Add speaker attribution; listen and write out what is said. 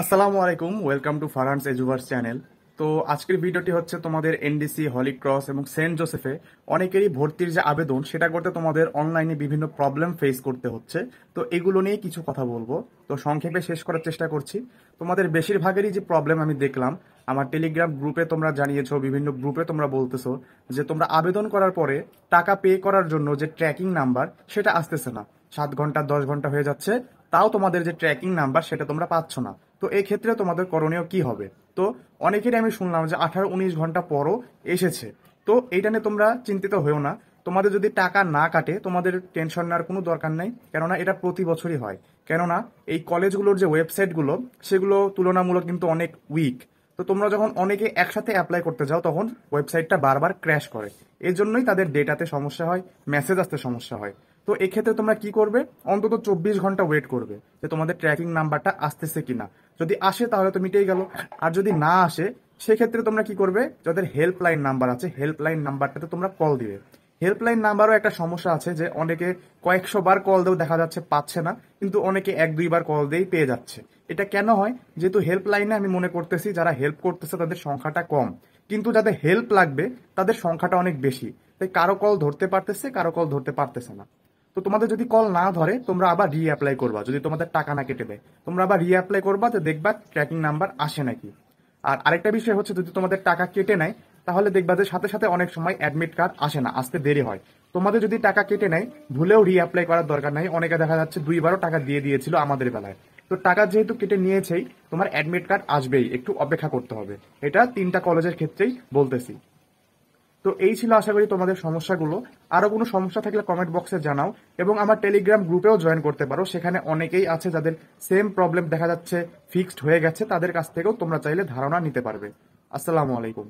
Speaker 1: আসসালামু আলাইকুম, welcome to Farhan's এজুভার্স channel. তো আজকের ভিডিওটি হচ্ছে তোমাদের এনডিসি, হলি ক্রস এবং সেন্ট জোসেফে অনেকেরই ভর্তির যে আবেদন সেটা করতে তোমাদের অনলাইনে বিভিন্ন প্রবলেম ফেস করতে হচ্ছে। তো এগুলো নিয়ে কিছু কথা বলবো। তো সংক্ষেপে শেষ করার চেষ্টা করছি। তোমাদের বেশিরভাগেরই যে প্রবলেম আমি দেখলাম, আমার টেলিগ্রাম গ্রুপে তোমরা জানিয়েছো, বিভিন্ন গ্রুপে তোমরা বলতেছো যে তোমরা আবেদন করার পরে টাকা পে করার জন্য যে ট্র্যাকিং নাম্বার সেটা আসতেছে না। 7 ঘন্টা 10 ঘন্টা হয়ে যাচ্ছে, তাও তোমাদের যে ট্র্যাকিং নাম্বার সেটা তোমরা পাচ্ছ না। তো এই ক্ষেত্রে তোমাদের করণীয় কি হবে? তো অনেকেরই আমি শুনলাম যে 18-19 ঘন্টা পরও এসেছে। তো এইটা নিয়ে তোমরা চিন্তিত হয়েও না। তোমাদের যদি টাকা না কাটে তোমাদের টেনশন নেওয়ার কোনো দরকার নেই, কেননা এটা প্রতি বছরই হয়। কেননা এই কলেজগুলোর যে ওয়েবসাইটগুলো সেগুলো তুলনামূলক কিন্তু অনেক উইক। তো তোমরা যখন অনেকে একসাথে অ্যাপ্লাই করতে যাও তখন ওয়েবসাইটটা বারবার ক্র্যাশ করে। এর জন্যই তাদের ডেটাতে সমস্যা হয়, মেসেজ আসতে সমস্যা হয়। তো এক্ষেত্রে তোমরা কি করবে? অন্তত 24 ঘন্টা ওয়েট করবে যে তোমাদের ট্র্যাকিং নাম্বারটা আসতেছে কিনা। যদি আসে তাহলে তো মিটেই গেল। আর যদি না আসে সেক্ষেত্রে তোমরা কি করবে? যাদের হেল্পলাইন নাম্বার আছে হেল্পলাইন নাম্বারটাতে তোমরা কল দিবে। হেল্পলাইন নাম্বারও একটা সমস্যা আছে যে অনেকে কয়েকশো বার কল দেও, দেখা যাচ্ছে পাচ্ছে না, কিন্তু অনেকে 1-2 বার কল দিয়েই পেয়ে যাচ্ছে। এটা কেন হয়? যেহেতু হেল্পলাইনে আমি মনে করতেছি যারা হেল্প করতেছে তাদের সংখ্যাটা কম, কিন্তু যাদের হেল্প লাগবে তাদের সংখ্যাটা অনেক বেশি। তাই কারো কল ধরতে পারতেছে, কারো কল ধরতে পারতেছে না। তো তোমাদের যদি কল না ধরে তোমরা আবার রিঅ্যাপ্লাই করবা। যদি তোমাদের টাকা না কেটে দেয় তোমরা আবার রিঅ্যাপ্লাই করবা, তো দেখবা ট্র্যাকিং নাম্বার আসে নাকি। আর আরেকটা বিষয় হচ্ছে, যদি তোমাদের টাকা কেটে নেয় তাহলে দেখবা যে সাথে সাথে অনেক সময় অ্যাডমিট কার্ড আসে না, আসতে দেরি হয়। তোমাদের যদি টাকা কেটে নেয় ভুলেও রিঅ্যাপ্লাই করার দরকার নাই। অনেকে দেখা যাচ্ছে 2 বারও টাকা দিয়ে দিয়েছিল আমাদের বেলায়। তো টাকা যেহেতু কেটে নিয়েছেই, তোমার অ্যাডমিট কার্ড আসবেই, একটু অপেক্ষা করতে হবে। এটা 3টা কলেজের ক্ষেত্রেই বলতেছি। তো এই ছিল আশা করি তোমাদের সমস্যাগুলো। আরো কোনো সমস্যা থাকলে কমেন্ট বক্সে জানাও, এবং আমার টেলিগ্রাম গ্রুপেও জয়েন করতে পারো। সেখানে অনেকেই আছে যাদের সেম প্রবলেম দেখা যাচ্ছে ফিক্সড হয়ে গেছে, তাদের কাছ থেকেও তোমরা চাইলে ধারণা নিতে পারবে। আসসালামু আলাইকুম।